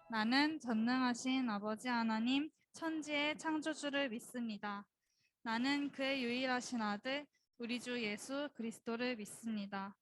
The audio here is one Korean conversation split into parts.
나는 전능하신 아버지 하나님, 천지의 창조주를 믿습니다. 나는 그의 유일하신 아들, 우리 주 예수 그리스도를 믿습니다.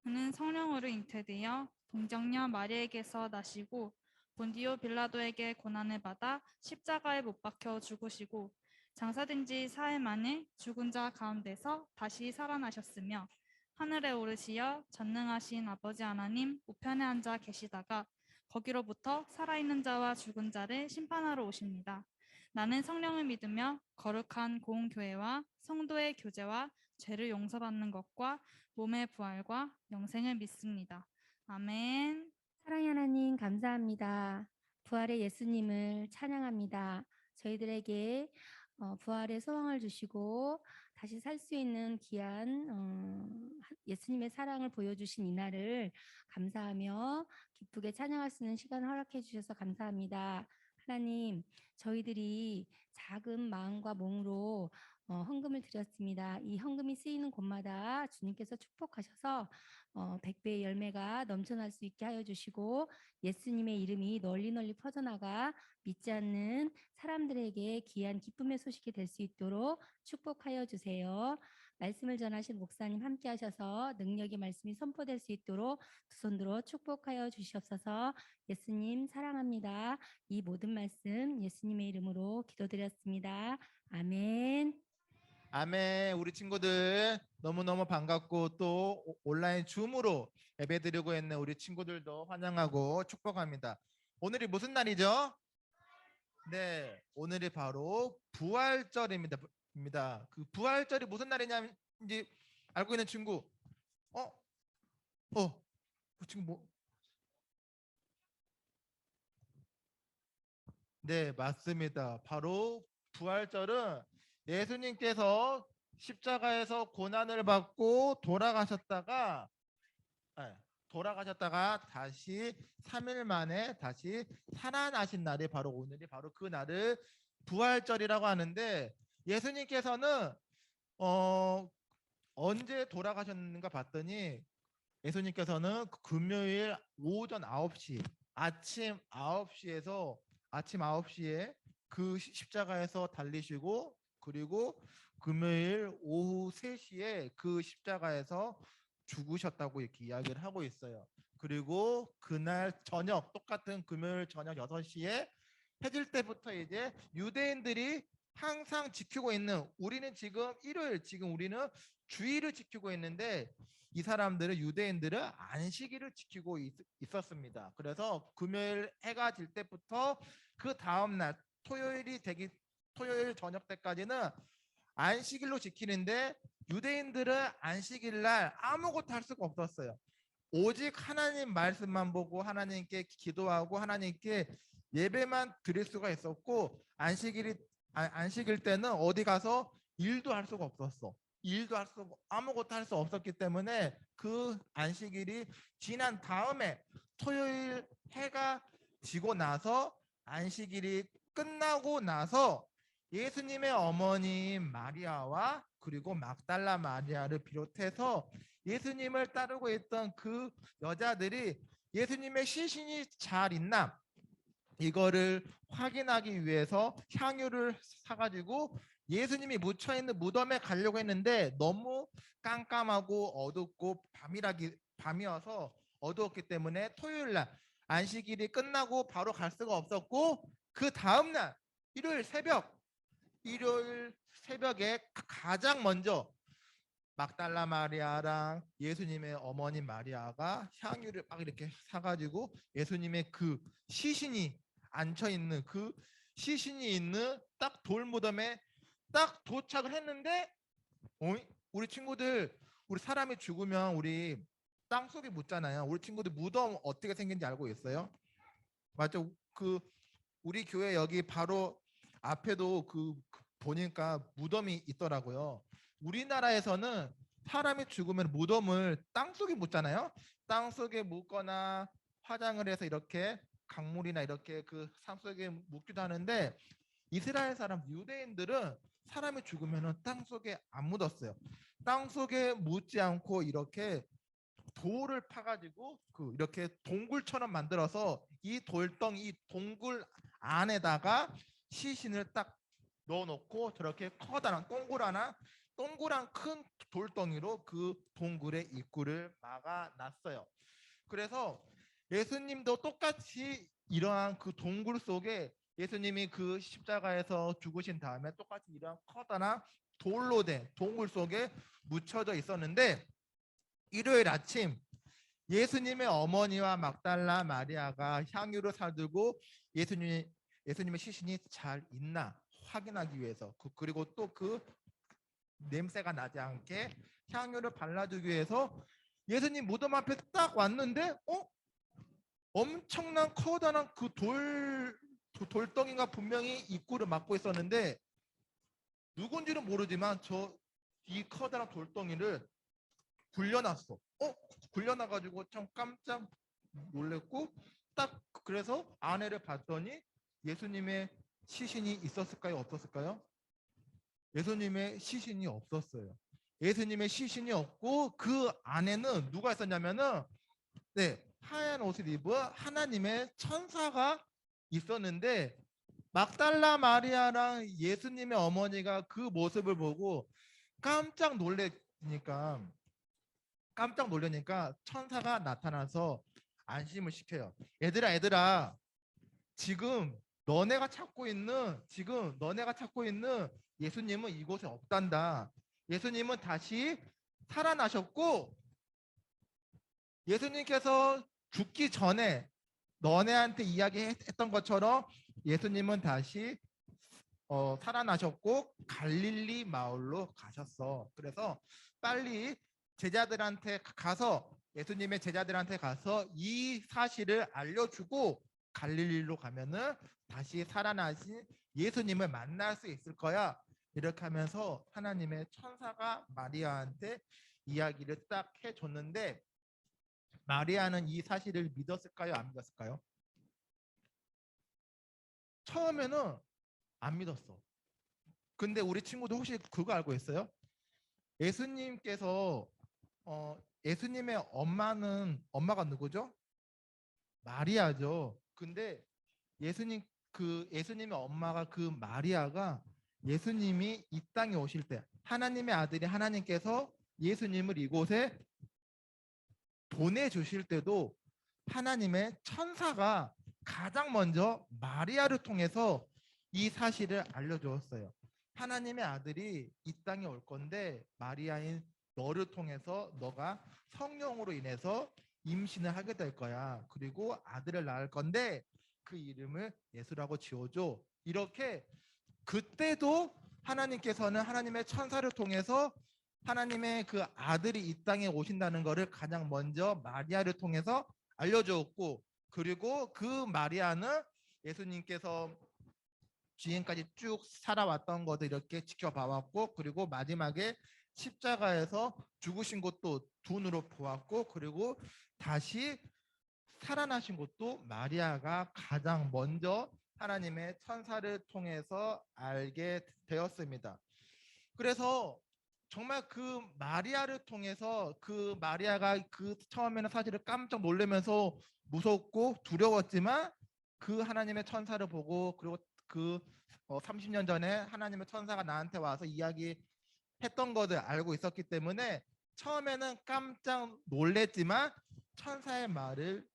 그는 성령으로 잉태되어 동정녀 마리에게서 나시고 본디오 빌라도에게 고난을 받아 십자가에 못 박혀 죽으시고 장사된 지 사흘 만에 죽은 자 가운데서 다시 살아나셨으며 하늘에 오르시어 전능하신 아버지 하나님 우편에 앉아 계시다가 거기로부터 살아있는 자와 죽은 자를 심판하러 오십니다. 나는 성령을 믿으며 거룩한 공교회와 성도의 교제와 죄를 용서받는 것과 몸의 부활과 영생을 믿습니다. 아멘. 사랑의 하나님 감사합니다. 부활의 예수님을 찬양합니다. 저희들에게 부활의 소망을 주시고 다시 살 수 있는 귀한 예수님의 사랑을 보여주신 이날을 감사하며 기쁘게 찬양할 수 있는 시간을 허락해 주셔서 감사합니다. 하나님, 저희들이 작은 마음과 몸으로 헌금을 드렸습니다. 이 헌금이 쓰이는 곳마다 주님께서 축복하셔서 100배의 열매가 넘쳐날 수 있게 하여 주시고 예수님의 이름이 널리 널리 퍼져나가 믿지 않는 사람들에게 귀한 기쁨의 소식이 될 수 있도록 축복하여 주세요. 말씀을 전하신 목사님 함께 하셔서 능력의 말씀이 선포될 수 있도록 두 손 들어 축복하여 주시옵소서. 예수님 사랑합니다. 이 모든 말씀 예수님의 이름으로 기도드렸습니다. 아멘. 아멘. 우리 친구들 너무너무 반갑고 또 온라인 줌으로 예배드리고 있는 우리 친구들도 환영하고 축복합니다. 오늘이 무슨 날이죠? 네, 오늘이 바로 부활절입니다. 그 부활절이 무슨 날이냐인지 알고 있는 친구? 그 친구 뭐? 네, 맞습니다. 바로 부활절은 예수님께서 십자가에서 고난을 받고 돌아가셨다가 다시 3일 만에 다시 살아나신 날이 바로 오늘이 바로 그 날을 부활절이라고 하는데 예수님께서는 언제 돌아가셨는가 봤더니 예수님께서는 금요일 오전 9시 아침 9시에 그 십자가에서 달리시고 그리고 금요일 오후 3시에 그 십자가에서 죽으셨다고 이렇게 이야기를 하고 있어요. 그리고 그날 저녁 똑같은 금요일 저녁 6시에 해질 때부터 이제 유대인들이 항상 지키고 있는 우리는 지금 일요일 지금 우리는 주일을 지키고 있는데 이 사람들은 유대인들은 안식일을 지키고 있었습니다. 그래서 금요일 해가 질 때부터 그 다음 날 토요일 저녁 때까지는 안식일로 지키는데 유대인들은 안식일 날 아무것도 할 수가 없었어요. 오직 하나님 말씀만 보고 하나님께 기도하고 하나님께 예배만 드릴 수가 있었고 안식일 때는 어디 가서 일도 할 수가 없었어. 아무것도 할 수 없었기 때문에 그 안식일이 지난 다음에 토요일 해가 지고 나서 안식일이 끝나고 나서 예수님의 어머니 마리아와 그리고 막달라 마리아를 비롯해서 예수님을 따르고 있던 그 여자들이 예수님의 시신이 잘 있나 이거를 확인하기 위해서 향유를 사가지고 예수님이 묻혀있는 무덤에 가려고 했는데 너무 깜깜하고 어둡고 밤이어서 어두웠기 때문에 토요일날 안식일이 끝나고 바로 갈 수가 없었고 그 다음날 일요일 새벽에 가장 먼저 막달라 마리아랑 예수님의 어머니 마리아가 향유를 막 이렇게 사가지고 예수님의 그 시신이 앉혀있는 그 시신이 있는 딱 돌무덤에 딱 도착을 했는데 우리 친구들 우리 사람이 죽으면 우리 땅속에 묻잖아요. 우리 친구들 무덤 어떻게 생긴지 알고 있어요? 맞죠? 그 우리 교회 여기 바로 앞에도 보니까 무덤이 있더라고요. 우리나라에서는 사람이 죽으면 무덤을 땅속에 묻잖아요. 땅속에 묻거나 화장을 해서 이렇게 강물이나 이렇게 그 산속에 묻기도 하는데 이스라엘 사람 유대인들은 사람이 죽으면 땅속에 안 묻었어요. 땅속에 묻지 않고 이렇게 돌을 파가지고 이렇게 동굴처럼 만들어서 이 돌덩이, 이 동굴 안에다가 시신을 딱 넣어놓고 저렇게 커다란 동그란 큰 돌덩이로 그 동굴의 입구를 막아놨어요. 그래서 예수님도 똑같이 이러한 그 동굴 속에 예수님이 그 십자가에서 죽으신 다음에 똑같이 이러한 커다란 돌로 된 동굴 속에 묻혀져 있었는데, 일요일 아침 예수님의 어머니와 막달라 마리아가 향유를 사들고 예수님의 시신이 잘 있나 확인하기 위해서, 그리고 또 그 냄새가 나지 않게 향유를 발라주기 위해서 예수님 무덤 앞에 딱 왔는데, 엄청난 커다란 그 돌덩이가 분명히 입구를 막고 있었는데, 누군지는 모르지만 이 커다란 돌덩이를 굴려놨어. 굴려놔가지고 참 깜짝 놀랬고, 딱 그래서 안에를 봤더니 예수님의 시신이 있었을까요? 없었을까요? 예수님의 시신이 없었어요. 예수님의 시신이 없고 그 안에는 누가 있었냐면은, 네, 하얀 옷을 입은 하나님의 천사가 있었는데, 막달라 마리아랑 예수님의 어머니가 그 모습을 보고 깜짝 놀라니까 천사가 나타나서 안심을 시켜요. 얘들아, 지금 너네가 찾고 있는 예수님은 이곳에 없단다. 예수님은 다시 살아나셨고, 예수님께서 죽기 전에 너네한테 이야기했던 것처럼 예수님은 다시 살아나셨고 갈릴리 마을로 가셨어. 그래서 빨리 예수님의 제자들한테 가서 이 사실을 알려주고 갈릴리로 가면은 다시 살아나신 예수님을 만날 수 있을 거야. 이렇게 하면서 하나님의 천사가 마리아한테 이야기를 딱 해줬는데, 마리아는 이 사실을 믿었을까요? 안 믿었을까요? 처음에는 안 믿었어. 근데 우리 친구도 혹시 그거 알고 있어요? 예수님께서 예수님의 엄마가 누구죠? 마리아죠. 근데 예수님의 엄마가 그 마리아가 예수님이 이 땅에 오실 때, 하나님의 아들이 하나님께서 예수님을 이곳에 보내주실 때도 하나님의 천사가 가장 먼저 마리아를 통해서 이 사실을 알려주었어요. 하나님의 아들이 이 땅에 올 건데, 마리아인 너를 통해서 너가 성령으로 인해서 임신을 하게 될 거야. 그리고 아들을 낳을 건데 그 이름을 예수라고 지어줘. 이렇게 그때도 하나님께서는 하나님의 천사를 통해서 하나님의 그 아들이 이 땅에 오신다는 것을 가장 먼저 마리아를 통해서 알려주었고, 그리고 그 마리아는 예수님께서 지금까지 쭉 살아왔던 것을 이렇게 지켜봐왔고, 그리고 마지막에 십자가에서 죽으신 것도 두 눈으로 보았고, 그리고 다시 살아나신 것도 마리아가 가장 먼저 하나님의 천사를 통해서 알게 되었습니다. 그래서 정말 그 마리아를 통해서 그 마리아가 그 처음에는 사실을 깜짝 놀라면서 무섭고 두려웠지만, 그 하나님의 천사를 보고, 그리고 그 30년 전에 하나님의 천사가 나한테 와서 이야기했던 것을 알고 있었기 때문에 처음에는 깜짝 놀랬지만 천사의 말을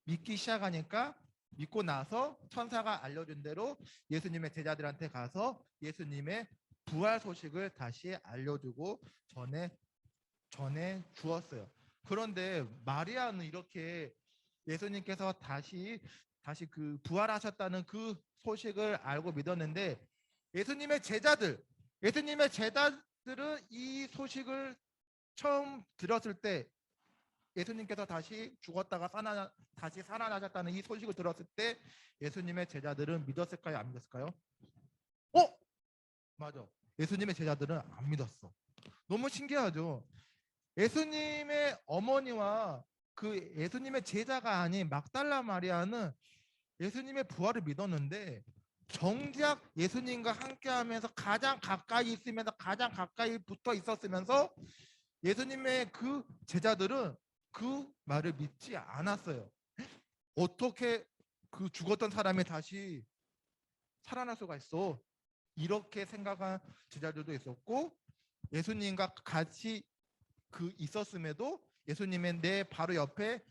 믿기 시작하니까, 믿고 나서 천사가 알려준 대로 예수님의 제자들한테 가서 예수님의 부활 소식을 다시 알려주고 전해 주었어요. 그런데 마리아는 이렇게 예수님께서 다시 그 부활하셨다는 그 소식을 알고 믿었는데, 예수님의 제자들은 이 소식을 처음 들었을 때, 예수님께서 다시 죽었다가 다시 살아나셨다는 이 소식을 들었을 때 예수님의 제자들은 믿었을까요? 안 믿었을까요? 맞아. 예수님의 제자들은 안 믿었어. 너무 신기하죠. 예수님의 어머니와 그 예수님의 제자가 아닌 막달라 마리아는 예수님의 부활을 믿었는데, 정작 예수님과 함께하면서 가장 가까이 있으면서 가장 가까이 붙어 있었으면서 예수님의 그 제자들은 그 말을 믿지 않았어요. 어떻게 그 죽었던 사람이 다시 살아날 수가 있어? 이렇게 생각한 제자들도 있었고, 예수님과 같이 그 있었음에도 예수님의 내 바로 옆에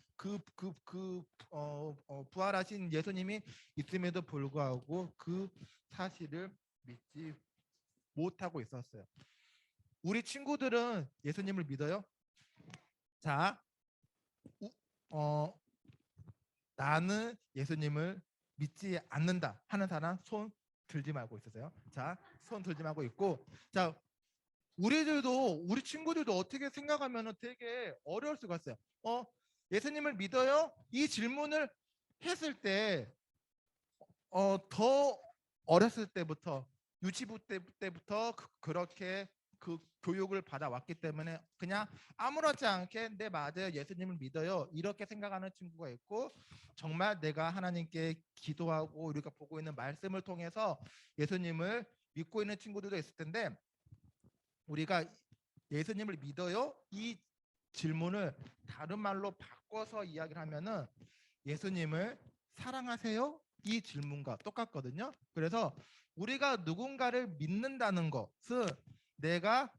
부활하신 예수님이 있음에도 불구하고 그 사실을 믿지 못하고 있었어요. 우리 친구들은 예수님을 믿어요? 자, 나는 예수님을 믿지 않는다 하는 사람 손 들지 말고 있으세요. 자, 손 들지 말고 있고, 자, 우리 친구들도 어떻게 생각하면 되게 어려울 수가 있어요. 예수님을 믿어요? 이 질문을 했을 때, 더 어렸을 때부터, 유치부 때부터 그렇게 그 교육을 받아왔기 때문에 그냥 아무렇지 않게 네 맞아요, 예수님을 믿어요, 이렇게 생각하는 친구가 있고, 정말 내가 하나님께 기도하고 우리가 보고 있는 말씀을 통해서 예수님을 믿고 있는 친구들도 있을 텐데, 우리가 예수님을 믿어요? 이 질문을 다른 말로 바꿔서 이야기를 하면은 예수님을 사랑하세요? 이 질문과 똑같거든요. 그래서 우리가 누군가를 믿는다는 것은 내가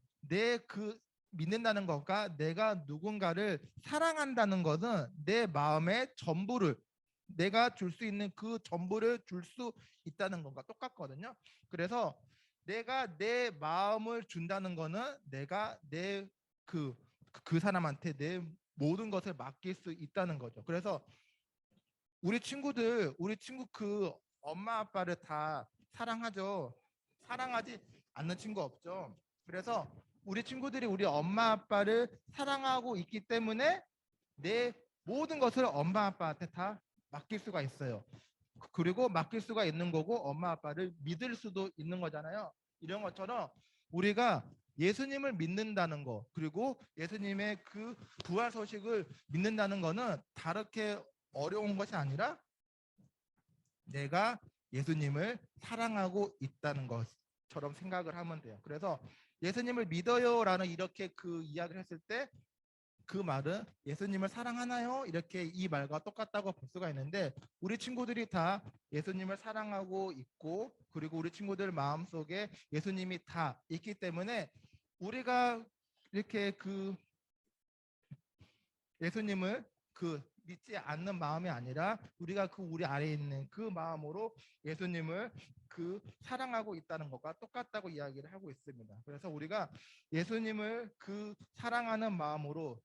믿는다는 것과 내가 누군가를 사랑한다는 것은 내 마음의 전부를, 내가 줄 수 있는 그 전부를 줄 수 있다는 것과 똑같거든요. 그래서 내가 내 마음을 준다는 거는 내가 그 사람한테 내 모든 것을 맡길 수 있다는 거죠. 그래서 우리 친구 그 엄마 아빠를 다 사랑하죠. 사랑하지 않는 친구 없죠. 그래서 우리 친구들이 우리 엄마 아빠를 사랑하고 있기 때문에 내 모든 것을 엄마 아빠한테 다 맡길 수가 있어요. 그리고 맡길 수가 있는 거고 엄마 아빠를 믿을 수도 있는 거잖아요. 이런 것처럼 우리가 예수님을 믿는다는 거, 그리고 예수님의 그 부활 소식을 믿는다는 거는 다르게 어려운 것이 아니라 내가 예수님을 사랑하고 있다는 것처럼 생각을 하면 돼요. 그래서 예수님을 믿어요라는 이렇게 그 이야기를 했을 때 그 말은 예수님을 사랑하나요? 이렇게 이 말과 똑같다고 볼 수가 있는데, 우리 친구들이 다 예수님을 사랑하고 있고, 그리고 우리 친구들 마음속에 예수님이 다 있기 때문에 우리가 이렇게 그 예수님을 믿지 않는 마음이 아니라 우리가 우리 안에 있는 그 마음으로 예수님을 사랑하고 있다는 것과 똑같다고 이야기를 하고 있습니다. 그래서 우리가 예수님을 사랑하는 마음으로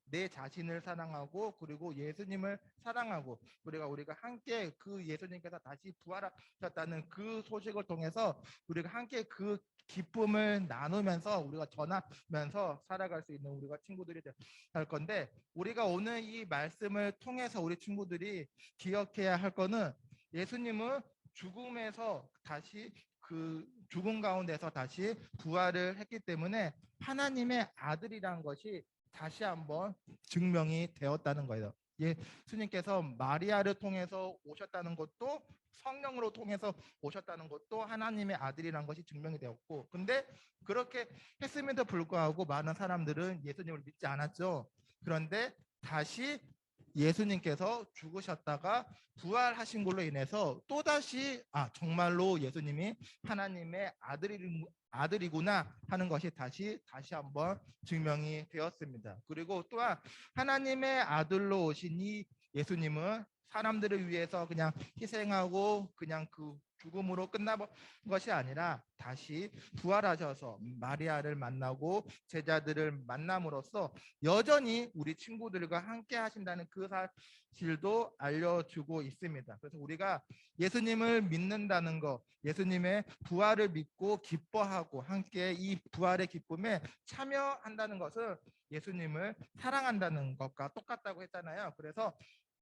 내 자신을 사랑하고, 그리고 예수님을 사랑하고, 우리가 함께 예수님께서 다시 부활하셨다는 그 소식을 통해서 우리가 함께 그 기쁨을 나누면서 우리가 전하면서 살아갈 수 있는 우리가 친구들이 될 건데, 우리가 오늘 이 말씀을 통해서 우리 친구들이 기억해야 할 거는 예수님은 죽음에서 다시 죽음 가운데서 다시 부활을 했기 때문에 하나님의 아들이란 것이 다시 한번 증명이 되었다는 거예요. 예수님께서 마리아를 통해서 오셨다는 것도, 성령으로 통해서 오셨다는 것도 하나님의 아들이라는 것이 증명이 되었고, 근데 그렇게 했음에도 불구하고 많은 사람들은 예수님을 믿지 않았죠. 그런데 다시 예수님께서 죽으셨다가 부활하신 걸로 인해서 또다시 정말로 예수님이 하나님의 아들이구나 하는 것이 다시 한번 증명이 되었습니다. 그리고 또한 하나님의 아들로 오신 이 예수님은 사람들을 위해서 그냥 희생하고 그냥 죽음으로 끝나본 것이 아니라 다시 부활하셔서 마리아를 만나고 제자들을 만남으로써 여전히 우리 친구들과 함께 하신다는 그 사실도 알려주고 있습니다. 그래서 우리가 예수님을 믿는다는 것, 예수님의 부활을 믿고 기뻐하고 함께 이 부활의 기쁨에 참여한다는 것은 예수님을 사랑한다는 것과 똑같다고 했잖아요. 그래서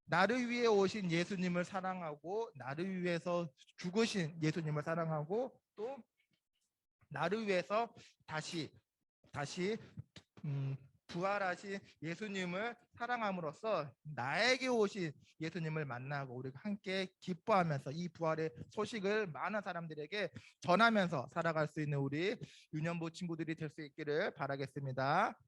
나를 위해 오신 예수님을 사랑하고, 나를 위해서 죽으신 예수님을 사랑하고, 또 나를 위해서 다시 부활하신 예수님을 사랑함으로써 나에게 오신 예수님을 만나고 우리가 함께 기뻐하면서 이 부활의 소식을 많은 사람들에게 전하면서 살아갈 수 있는 우리 유년부 친구들이 될 수 있기를 바라겠습니다.